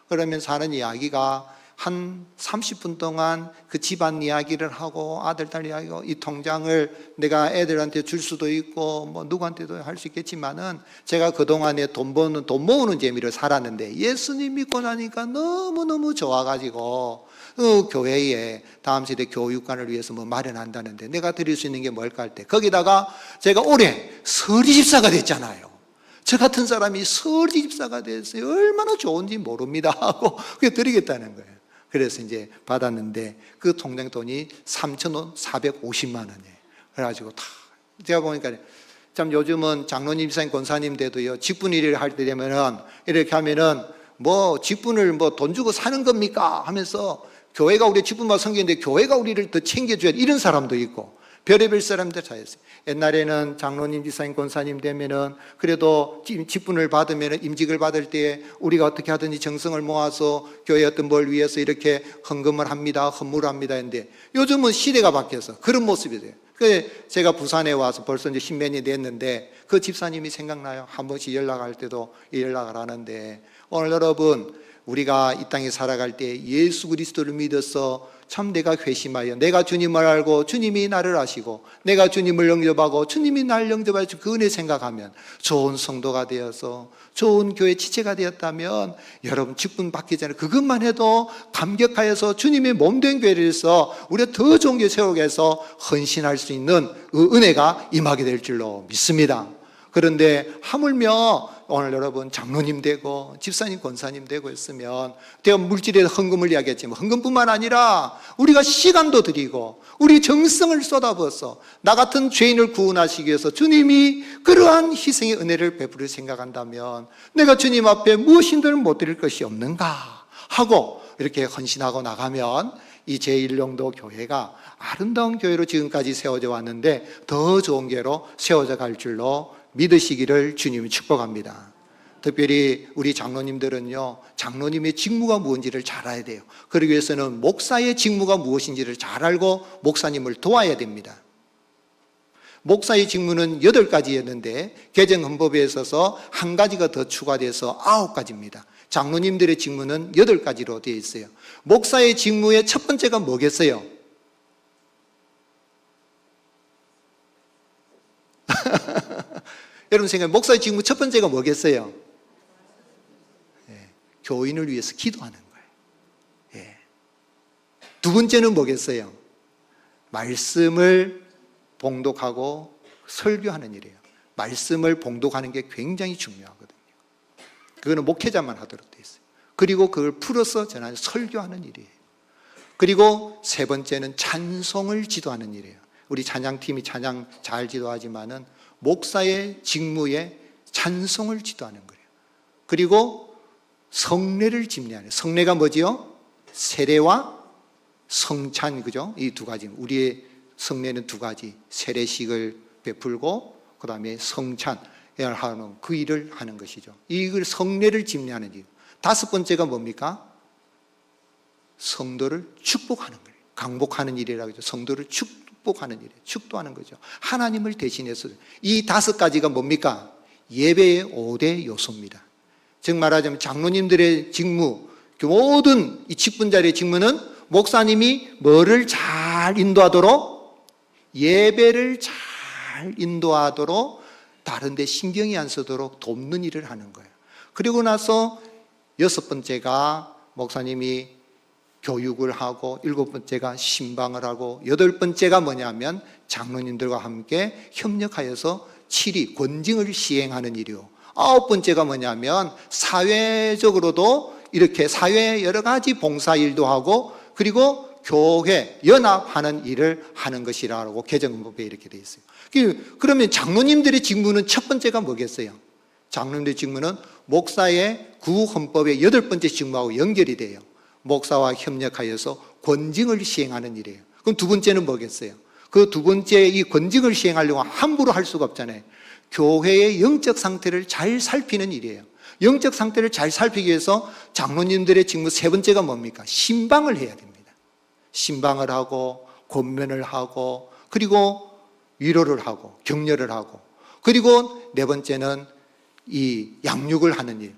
A: 그러면서 하는 이야기가 한 30분 동안 그 집안 이야기를 하고 아들 딸 이야기하고, 이 통장을 내가 애들한테 줄 수도 있고 뭐 누구한테도 할 수 있겠지만은 제가 그동안에 돈 모으는 재미를 살았는데 예수님 믿고 나니까 너무너무 좋아가지고 교회에 다음 세대 교육관을 위해서 뭐 마련한다는데 내가 드릴 수 있는 게 뭘까 할 때, 거기다가 제가 올해 설립사가 됐잖아요. 저 같은 사람이 설립사가 됐어요. 얼마나 좋은지 모릅니다 하고 그게 드리겠다는 거예요. 그래서 이제 받았는데 그 통장 돈이 3,450만 원이에요. 그래가지고 다 제가 보니까 참 요즘은 장로님, 집사님, 권사님 돼도요, 직분 일을 할 때 되면은, 이렇게 하면은, 뭐, 직분을 뭐 돈 주고 사는 겁니까? 하면서, 교회가 우리 직분만 섬기는데 교회가 우리를 더 챙겨줘야 돼. 이런 사람도 있고, 별의별 사람들 다 있어요. 옛날에는 장로님, 집사님, 권사님 되면은, 그래도 직분을 받으면은, 임직을 받을 때에 우리가 어떻게 하든지 정성을 모아서 교회 어떤 뭘 위해서 이렇게 헌금을 합니다. 헌물을 합니다. 했는데, 요즘은 시대가 바뀌어서 그런 모습이 돼요. 그래서 제가 부산에 와서 벌써 이제 10몇 년이 됐는데 그 집사님이 생각나요. 한 번씩 연락할 때도 연락을 하는데, 오늘 여러분, 우리가 이 땅에 살아갈 때 예수 그리스도를 믿어서 참 내가 회심하여 내가 주님을 알고 주님이 나를 아시고 내가 주님을 영접하고 주님이 나를 영접하여 그 은혜 생각하면 좋은 성도가 되어서 좋은 교회 지체가 되었다면 여러분 직분 받기 전에 그것만 해도 감격하여서 주님의 몸된 교회에서 우리가 더 좋은 교회 세우기 위해서 헌신할 수 있는 그 은혜가 임하게 될 줄로 믿습니다. 그런데 하물며 오늘 여러분 장로님 되고 집사님, 권사님 되고 했으면 제가 물질에 헌금을 이야기했지만 헌금뿐만 아니라 우리가 시간도 드리고 우리 정성을 쏟아부어서 나 같은 죄인을 구원하시기 위해서 주님이 그러한 희생의 은혜를 베풀을 생각한다면 내가 주님 앞에 무엇인들 못 드릴 것이 없는가 하고 이렇게 헌신하고 나가면 이 제1용도 교회가 아름다운 교회로 지금까지 세워져 왔는데 더 좋은 교회로 세워져 갈 줄로 믿으시기를 주님이 축복합니다. 특별히 우리 장로님들은요, 장로님의 직무가 무엇인지를 잘 알아야 돼요. 그러기 위해서는 목사의 직무가 무엇인지를 잘 알고 목사님을 도와야 됩니다. 목사의 직무는 8가지였는데 개정헌법에 있어서 한 가지가 더 추가돼서 9가지입니다. 장로님들의 직무는 8가지로 되어 있어요. 목사의 직무의 첫 번째가 뭐겠어요? 여러분 생각해, 목사의 직무 첫 번째가 뭐겠어요? 교인을 위해서 기도하는 거예요. 두 번째는 뭐겠어요? 말씀을 봉독하고 설교하는 일이에요. 말씀을 봉독하는 게 굉장히 중요하거든요. 그거는 목회자만 하도록 되어 있어요. 그리고 그걸 풀어서 전하는 설교하는 일이에요. 그리고 세 번째는 찬송을 지도하는 일이에요. 우리 찬양팀이 찬양 잘 지도하지만은 목사의 직무에 찬송을 지도하는 거예요. 그리고 성례를 집례하는, 성례가 뭐지요? 세례와 성찬, 그죠? 이 두 가지. 우리의 성례는 두 가지. 세례식을 베풀고 그 다음에 성찬을 하는 그 일을 하는 것이죠. 이걸 성례를 집례하는 일. 다섯 번째가 뭡니까? 성도를 축복하는 거예요. 강복하는 일이라고 하죠. 성도를 축복하는 일이에요. 축도하는 거죠. 하나님을 대신해서. 이 5가지가 뭡니까? 예배의 5대 요소입니다. 즉 말하자면 장로님들의 직무, 모든 이 직분자리의 직무는 목사님이 뭐를 잘 인도하도록, 예배를 잘 인도하도록, 다른 데 신경이 안 쓰도록 돕는 일을 하는 거예요. 그리고 나서 6번째가 목사님이 교육을 하고, 7번째가 신방을 하고, 8번째가 뭐냐면 장로님들과 함께 협력하여서 치리, 권징을 시행하는 일이요. 9번째가 뭐냐면 사회적으로도 이렇게 사회의 여러 가지 봉사일도 하고 그리고 교회 연합하는 일을 하는 것이라고 개정헌법에 이렇게 되어 있어요. 그러면 장로님들의 직무는 첫 번째가 뭐겠어요? 장로님들의 직무는 목사의 구헌법의 8번째 직무하고 연결이 돼요. 목사와 협력하여서 권징을 시행하는 일이에요. 그럼 두 번째는 뭐겠어요? 그 두 번째 이 권징을 시행하려고 함부로 할 수가 없잖아요. 교회의 영적 상태를 잘 살피는 일이에요. 영적 상태를 잘 살피기 위해서 장로님들의 직무 세 번째가 뭡니까? 신방을 해야 됩니다. 신방을 하고 권면을 하고 그리고 위로를 하고 격려를 하고 그리고 네 번째는 이 양육을 하는 일.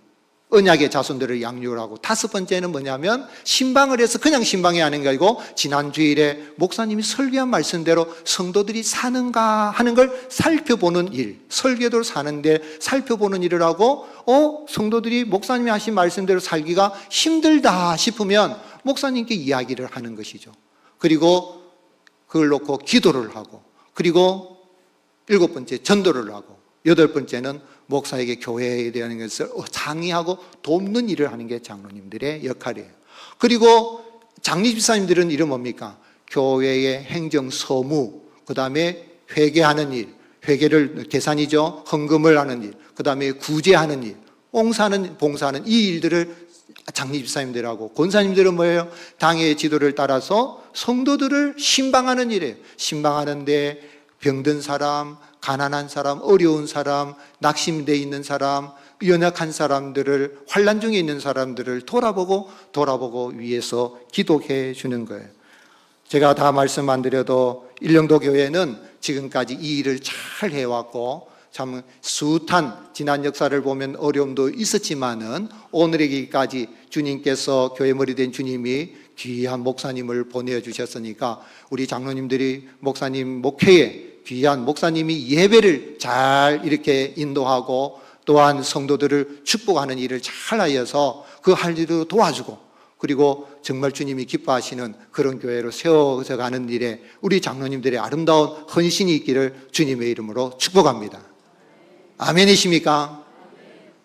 A: 언약의 자손들을 양육을 하고 5번째는 뭐냐면 신방을 해서 그냥 신방이 아닌 게 아니고 지난 주일에 목사님이 설교한 말씀대로 성도들이 사는가 하는 걸 살펴보는 일, 설교대로 사는데 살펴보는 일을 하고 성도들이 목사님이 하신 말씀대로 살기가 힘들다 싶으면 목사님께 이야기를 하는 것이죠. 그리고 그걸 놓고 기도를 하고 그리고 7번째 전도를 하고 8번째는 목사에게 교회에 대한 것을 상의하고 돕는 일을 하는 게 장로님들의 역할이에요. 그리고 장로집사님들은 일은 뭡니까? 교회의 행정 서무, 그 다음에 회계하는 일, 회계를 계산이죠. 헌금을 하는 일, 그 다음에 구제하는 일, 봉사하는 이 일들을 장로 집사님들하고, 권사님들은 뭐예요? 당의 지도를 따라서 성도들을 신방하는 일이에요. 신방하는데 병든 사람, 가난한 사람, 어려운 사람, 낙심되어 있는 사람, 연약한 사람들을, 환난 중에 있는 사람들을 돌아보고 위해서 기도해 주는 거예요. 제가 다 말씀 안 드려도 일령도 교회는 지금까지 이 일을 잘 해왔고, 참 숱한 지난 역사를 보면 어려움도 있었지만은 오늘에까지 주님께서 교회 머리 된 주님이 귀한 목사님을 보내주셨으니까 우리 장로님들이 목사님 목회에 귀한 목사님이 예배를 잘 이렇게 인도하고 또한 성도들을 축복하는 일을 잘 하여서 그 할 일을 도와주고, 그리고 정말 주님이 기뻐하시는 그런 교회로 세워져 가는 일에 우리 장로님들의 아름다운 헌신이 있기를 주님의 이름으로 축복합니다. 아멘이십니까?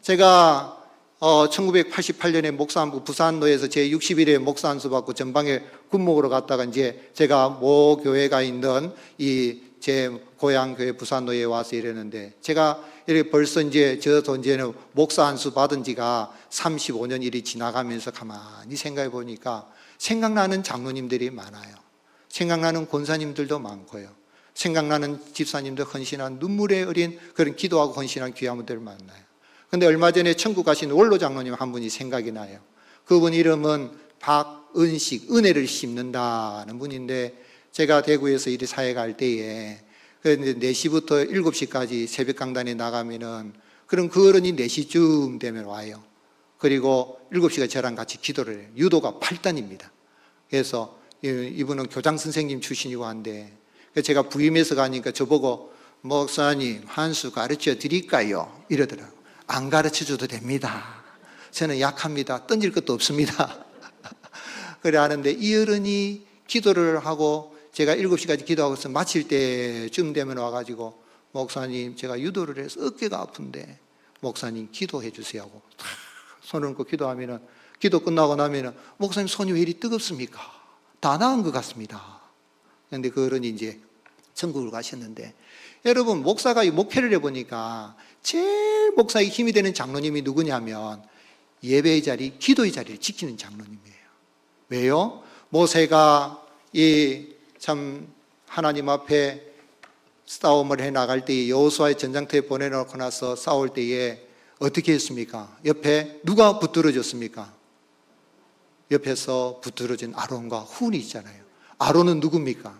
A: 제가 1988년에 목사안부 부산로에서 제61회 목사안수 받고 전방에 군목으로 갔다가 이제 제가 모 교회가 있는 이 제 고향 교회 부산로에 와서 이랬는데, 제가 이렇게 벌써 저도 이제는 목사안수 받은 지가 35년 일이 지나가면서 가만히 생각해 보니까 생각나는 장로님들이 많아요. 생각나는 권사님들도 많고요. 생각나는 집사님들 헌신한 눈물에 어린 그런 기도하고 헌신한 귀한 분들 만나요. 그런데 얼마 전에 천국 가신 원로 장로님 한 분이 생각이 나요. 그분 이름은 박은식, 은혜를 심는다는 분인데, 제가 대구에서 이리 사회 갈 때에 4시부터 7시까지 새벽 강단에 나가면은 그럼 그 어른이 4시쯤 되면 와요. 그리고 7시가 저랑 같이 기도를 해요. 유도가 8단입니다. 그래서 이분은 교장 선생님 출신이고 한데, 제가 부임해서 가니까 저보고 목사님 한 수 가르쳐 드릴까요? 이러더라고요. 안 가르쳐 줘도 됩니다. 저는 약합니다. 던질 것도 없습니다. 그래 하는데 이 어른이 기도를 하고, 제가 7시까지 기도하고 있으면 마칠 때쯤 되면 와가지고 목사님 제가 유도를 해서 어깨가 아픈데 목사님 기도해 주세요 하고 손을 얹고 기도하면은, 기도 끝나고 나면은 목사님 손이 왜 이리 뜨겁습니까? 다 나은 것 같습니다. 그런데 그 어른이 이제 천국을 가셨는데, 여러분 목사가 목회를 해보니까 제일 목사의 힘이 되는 장로님이 누구냐면 예배의 자리, 기도의 자리를 지키는 장로님이에요. 왜요? 모세가 참 하나님 앞에 싸움을 해 나갈 때에 여호수아의 전장터에 보내놓고 나서 싸울 때에 어떻게 했습니까? 옆에 누가 붙들어줬습니까? 옆에서 붙들어진 아론과 훌이 있잖아요. 아론은 누굽니까?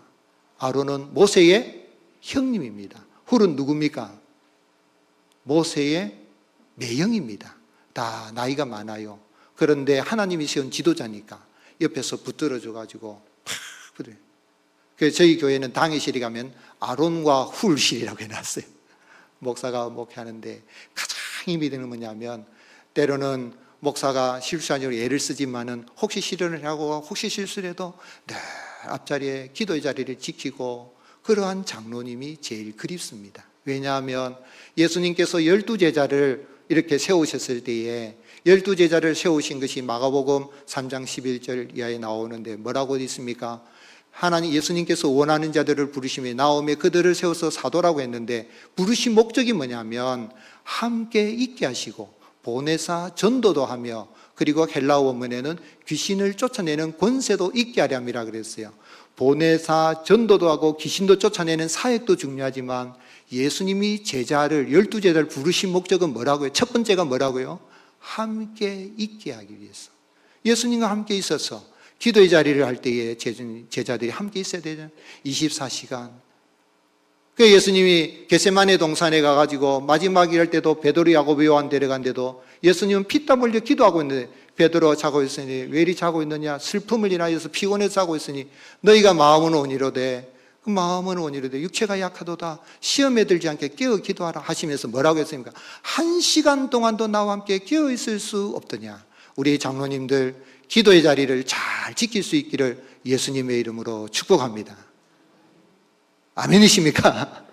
A: 아론은 모세의 형님입니다. 훌은 누굽니까? 모세의 매형입니다. 다 나이가 많아요. 그런데 하나님이 세운 지도자니까 옆에서 붙들어줘가지고 팍 그래요. 그래서 저희 교회는 당회실에 가면 아론과 훌실이라고 해놨어요. 목사가 목회하는데 가장 힘이 되는 뭐냐면, 때로는 목사가 실수하려고 애를 쓰지만은 혹시 실언을 하고 혹시 실수를 해도 늘 앞자리에 기도의 자리를 지키고, 그러한 장로님이 제일 그립습니다. 왜냐하면 예수님께서 12제자를 이렇게 세우셨을 때에 12제자를 세우신 것이 마가복음 3장 11절 이하에 나오는데 뭐라고 있습니까? 하나님 예수님께서 원하는 자들을 부르시며 나오며 그들을 세워서 사도라고 했는데, 부르신 목적이 뭐냐면 함께 있게 하시고 보내사 전도도 하며, 그리고 헬라어 원문에는 귀신을 쫓아내는 권세도 있게 하려 함이라 그랬어요. 보내사 전도도 하고 귀신도 쫓아내는 사역도 중요하지만 예수님이 제자를 12제자를 부르신 목적은 뭐라고요? 첫 번째가 뭐라고요? 함께 있게 하기 위해서. 예수님과 함께 있어서 기도의 자리를 할 때에 제자들이 함께 있어야 되잖아요. 24시간. 그 예수님이 겟세마네 동산에 가가지고 마지막 일할 때도 베드로, 야고보, 요한 데려간데도 예수님은 피땀 흘려 기도하고 있는데, 베드로가 자고 있으니 왜 이리 자고 있느냐? 슬픔을 인하여서 피곤해서 자고 있으니 너희가 마음은 온이로되, 그 마음은 온이로되 육체가 약하도다. 시험에 들지 않게 깨어 기도하라 하시면서 뭐라고 했습니까? 1시간 동안도 나와 함께 깨어 있을 수 없더냐? 우리 장로님들 기도의 자리를 잘 지킬 수 있기를 예수님의 이름으로 축복합니다. 아멘이십니까?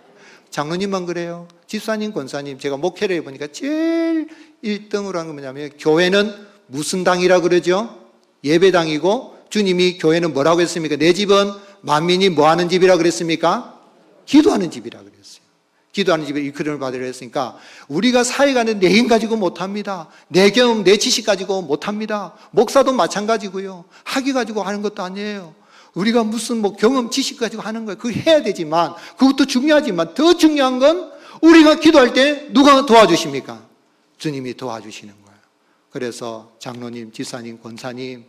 A: 장로님만 그래요. 집사님, 권사님, 제가 목회를 해보니까 제일 1등으로 한 건 뭐냐면, 교회는 무슨 당이라 그러죠? 예배당이고, 주님이 교회는 뭐라고 했습니까? 내 집은 만민이 뭐 하는 집이라 그랬습니까? 기도하는 집이라 그랬어요. 기도하는 집에 일컬음을 받으려 했으니까 우리가 사역하는 내 힘 가지고 못합니다. 내 경험, 내 지식 가지고 못합니다. 목사도 마찬가지고요. 학위 가지고 하는 것도 아니에요. 우리가 무슨 뭐 경험, 지식 가지고 하는 거예요. 그거 해야 되지만 그것도 중요하지만 더 중요한 건 우리가 기도할 때 누가 도와주십니까? 주님이 도와주시는 거예요. 그래서 장로님, 지사님, 권사님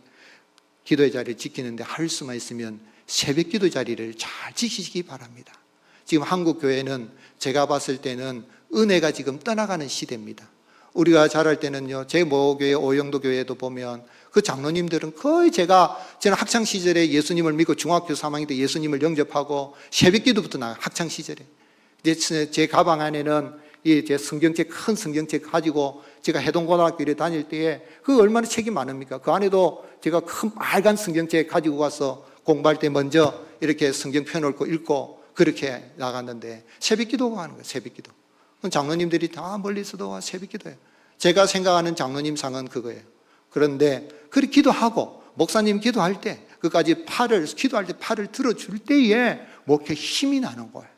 A: 기도의 자리를 지키는데 할 수만 있으면 새벽 기도 자리를 잘 지키시기 바랍니다. 지금 한국 교회는 제가 봤을 때는 은혜가 지금 떠나가는 시대입니다. 우리가 자랄 때는요, 제 모교회, 오영도 교회도 보면 그 장로님들은 거의 저는 학창 시절에 예수님을 믿고 중학교 3학년 때 예수님을 영접하고 새벽 기도부터 나가 학창 시절에. 이제 제 가방 안에는 제 성경책, 큰 성경책 가지고 제가 해동고등학교에 다닐 때에 그 얼마나 책이 많습니까? 그 안에도 제가 큰 빨간 성경책 가지고 가서 공부할 때 먼저 이렇게 성경 펴놓고 읽고 그렇게 나갔는데 새벽 기도가 하는 거예요. 새벽 기도. 장로님들이 다 멀리서도 와 새벽 기도해요. 제가 생각하는 장로님 상은 그거예요. 그런데 그렇게 기도하고 목사님 기도할 때 그까지 기도할 때 팔을 들어줄 때에 뭐 이렇게 힘이 나는 거예요.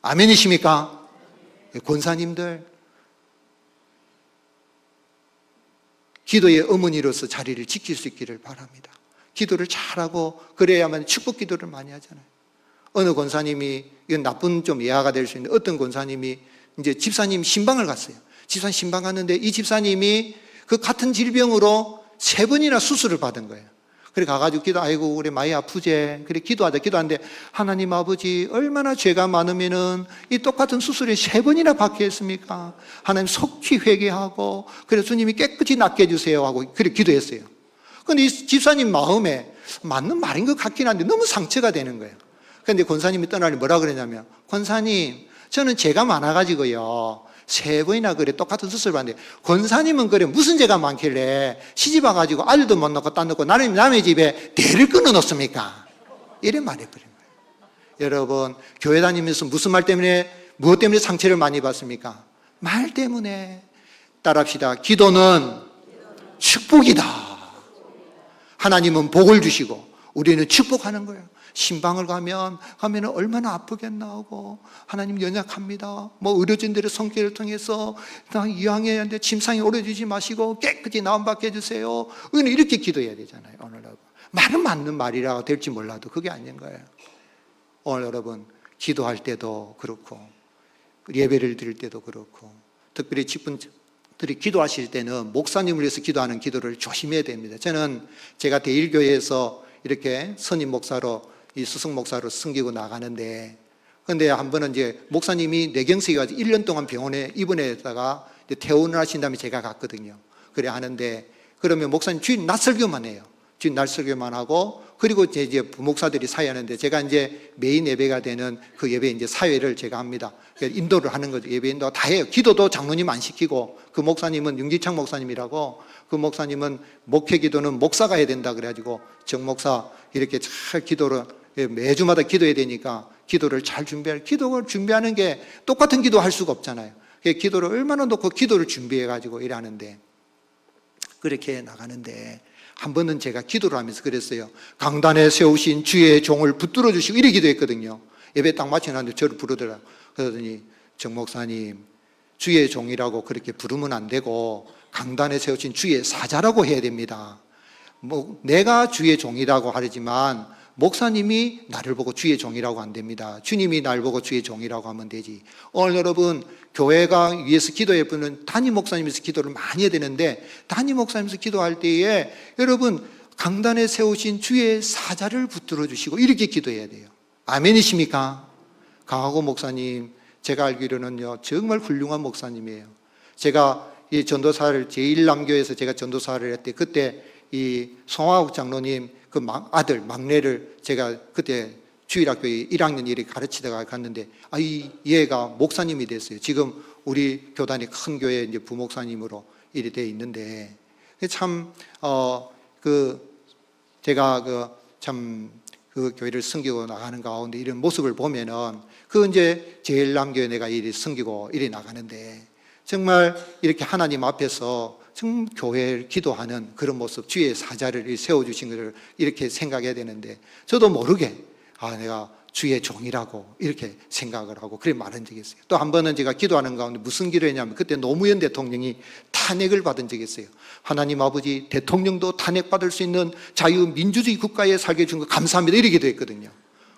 A: 아멘이십니까? 권사님들 기도의 어머니로서 자리를 지킬 수 있기를 바랍니다. 기도를 잘하고 그래야만 축복 기도를 많이 하잖아요. 어느 권사님이, 이건 나쁜 좀 예화가 될 수 있는데 어떤 권사님이 이제 집사님 신방을 갔어요. 집사님 신방 갔는데 이 집사님이 그 같은 질병으로 3번이나 수술을 받은 거예요. 그래 가가지고 아이고 우리 많이 아프제. 그래 기도하는데 하나님 아버지 얼마나 죄가 많으면은 이 똑같은 수술을 3번이나 받게 했습니까? 하나님 속히 회개하고 그래 주님이 깨끗이 낫게 해주세요 하고 그래 기도했어요. 근데 이 집사님 마음에 맞는 말인 것 같긴 한데 너무 상처가 되는 거예요. 그런데 권사님이 떠나니 뭐라 그러냐면 권사님 저는 죄가 많아가지고요 3번이나 그래 똑같은 수술을 받는데 권사님은 그래 무슨 죄가 많길래 시집 와가지고 아들도 못 낳고 딴 낳고 나는 남의 집에 대를 끊어 놓습니까? 이래 말해버린 거예요. 여러분 교회 다니면서 무슨 말 때문에 무엇 때문에 상처를 많이 받습니까? 말 때문에. 따라합시다. 기도는 축복이다. 하나님은 복을 주시고 우리는 축복하는 거예요. 신방을 가면 얼마나 아프겠나 하고 하나님 연약합니다. 뭐 의료진들의 성격을 통해서 이왕해야 하는데 침상에 오래지지 마시고 깨끗이 나음받게 해주세요. 우리는 이렇게 기도해야 되잖아요. 오늘 여러분 말은 맞는 말이라 될지 몰라도 그게 아닌 거예요. 오늘 여러분 기도할 때도 그렇고 예배를 드릴 때도 그렇고 특별히 직분들이 기도하실 때는 목사님을 위해서 기도하는 기도를 조심해야 됩니다. 제가 대일교회에서 이렇게 선임 목사로 이 수석 목사로 섬기고 나가는데 그런데 한 번은 이제 목사님이 뇌경색이 가지고 1년 동안 병원에 입원했다가 퇴원을 하신 다음에 제가 갔거든요. 그래 하는데 그러면 목사님 주일 낮 설교만 해요. 주일 낮 설교만 하고 그리고 이제 부목사들이 사회하는데 제가 이제 메인 예배가 되는 그 예배 이제 사회를 제가 합니다. 인도를 하는 거죠. 예배 인도 다 해요. 기도도 장로님 안 시키고 그 목사님은 윤기창 목사님이라고 그 목사님은 목회 기도는 목사가 해야 된다 그래가지고 정 목사 이렇게 잘 기도를 매주마다 기도해야 되니까 기도를 잘 기도를 준비하는 게 똑같은 기도 할 수가 없잖아요. 기도를 얼마나 놓고 기도를 준비해가지고 일하는데 그렇게 나가는데 한 번은 제가 기도를 하면서 그랬어요. 강단에 세우신 주의 종을 붙들어 주시고 이래 기도했거든요. 예배 딱 마치는데 저를 부르더라고요. 그러더니 정 목사님 주의 종이라고 그렇게 부르면 안 되고 강단에 세우신 주의 사자라고 해야 됩니다. 뭐 내가 주의 종이라고 하지만 목사님이 나를 보고 주의 종이라고 안 됩니다. 주님이 날 보고 주의 종이라고 하면 되지. 오늘 여러분 교회가 위해서 기도할 분은 담임 목사님에서 기도를 많이 해야 되는데 담임 목사님에서 기도할 때에 여러분 강단에 세우신 주의 사자를 붙들어 주시고 이렇게 기도해야 돼요. 아멘이십니까? 강하고 목사님 제가 알기로는요 정말 훌륭한 목사님이에요. 제가 이 전도사를 제1남교에서 제가 전도사를 했을 때 그때 이 송화국 장로님 그 아들 막내를 제가 그때 주일학교에 1학년 일에 가르치다가 갔는데 이 얘가 목사님이 됐어요. 지금 우리 교단이 큰 교회 이제 부목사님으로 일이 돼 있는데 제가 그 교회를 섬기고 나가는 가운데 이런 모습을 보면은 그 이제 제1남교회 내가 이리 섬기고 이리 나가는데 정말 이렇게 하나님 앞에서 정말 교회를 기도하는 그런 모습, 주의 사자를 세워주신 것을 이렇게 생각해야 되는데 저도 모르게 내가 주의 종이라고 이렇게 생각을 하고 그래 말한 적이 있어요. 또 한 번은 제가 기도하는 가운데 무슨 기도했냐면 그때 노무현 대통령이 탄핵을 받은 적이 있어요. 하나님 아버지, 대통령도 탄핵받을 수 있는 자유민주주의 국가에 살게 해준 거 감사합니다 이렇게 기도했거든요.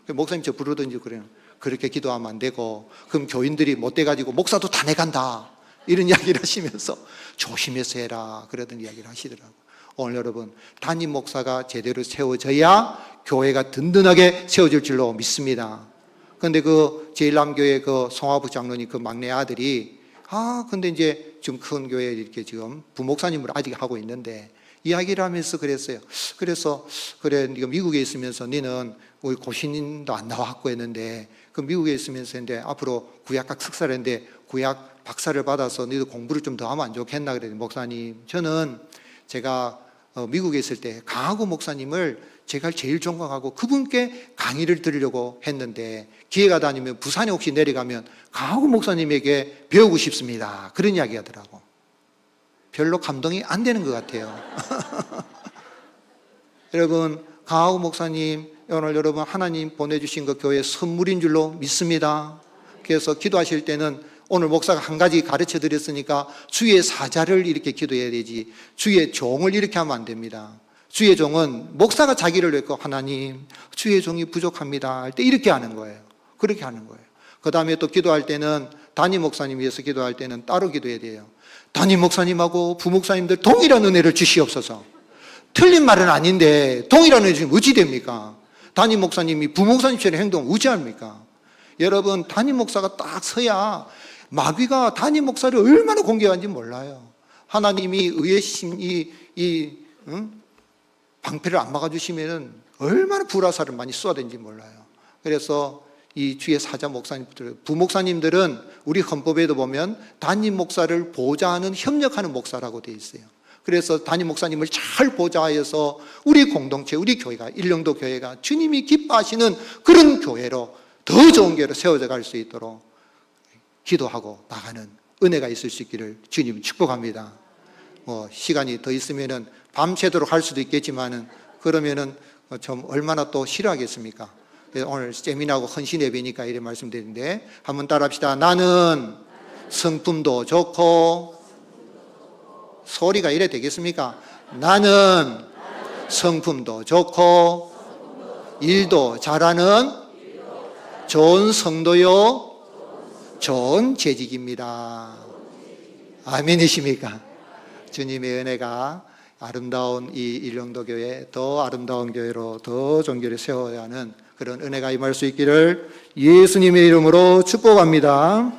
A: 목사님 저 부르던지 그래요. 그렇게 기도하면 안 되고 그럼 교인들이 못 돼가지고 목사도 탄핵한다 이런 이야기를 하시면서 조심해서 해라 그러던 이야기를 하시더라고요. 오늘 여러분 담임 목사가 제대로 세워져야 교회가 든든하게 세워질 줄로 믿습니다. 그런데 그 제1남교회 그 송화부 장로님 그 막내 아들이 근데 이제 좀 큰 교회에 이렇게 지금 부목사님을 아직 하고 있는데 이야기를 하면서 그랬어요. 그래서 그래 네가 미국에 있으면서 너는 우리 고신도 안 나왔고 했는데 그 미국에 있으면서 했는데 앞으로 구약학 석사를 했는데 구약 박사를 받아서 너도 공부를 좀 더 하면 안 좋겠나 그랬더니 목사님 저는 제가 미국에 있을 때 강하고 목사님을 제가 제일 존경하고 그분께 강의를 들으려고 했는데 기회가 다니면 부산에 혹시 내려가면 강하고 목사님에게 배우고 싶습니다. 그런 이야기 하더라고. 별로 감동이 안 되는 것 같아요. 여러분 강하고 목사님 오늘 여러분 하나님 보내주신 그 교회 선물인 줄로 믿습니다. 그래서 기도하실 때는 오늘 목사가 한 가지 가르쳐 드렸으니까 주의 사자를 이렇게 기도해야 되지 주의 종을 이렇게 하면 안 됩니다. 주의 종은 목사가 자기를 내고 하나님 주의 종이 부족합니다 할 때 이렇게 하는 거예요. 그렇게 하는 거예요. 그 다음에 또 기도할 때는 담임 목사님 위해서 기도할 때는 따로 기도해야 돼요. 담임 목사님하고 부목사님들 동일한 은혜를 주시옵소서. 틀린 말은 아닌데 동일한 은혜 주시면 어찌 됩니까? 담임 목사님이 부목사님처럼 행동하면 어찌합니까? 여러분 담임 목사가 딱 서야 마귀가 담임 목사를 얼마나 공격하는지 몰라요. 하나님이 의의 방패를 안 막아주시면 얼마나 불화살을 많이 쏘아대는지 몰라요. 그래서 이 주의 사자 목사님들, 부목사님들은 우리 헌법에도 보면 담임 목사를 보좌하는 협력하는 목사라고 되어 있어요. 그래서 담임 목사님을 잘 보좌하여서 우리 공동체, 우리 교회가 일령도 교회가 주님이 기뻐하시는 그런 교회로 더 좋은 교회로 세워져 갈 수 있도록 기도하고 나가는 은혜가 있을 수 있기를 주님 축복합니다. 시간이 더 있으면은 밤새도록 할 수도 있겠지만은 그러면은 좀 얼마나 또 싫어하겠습니까? 오늘 세미나하고 헌신 예배니까 이래 말씀드리는데 한번 따라합시다. 나는 성품도 좋고 소리가 이래 되겠습니까? 나는 성품도 좋고 일도 잘하는 좋은 성도요 좋은 재직입니다. 아멘이십니까? 주님의 은혜가 아름다운 이 일령도 교회 더 아름다운 교회로 더 종교를 세워야 하는 그런 은혜가 임할 수 있기를 예수님의 이름으로 축복합니다.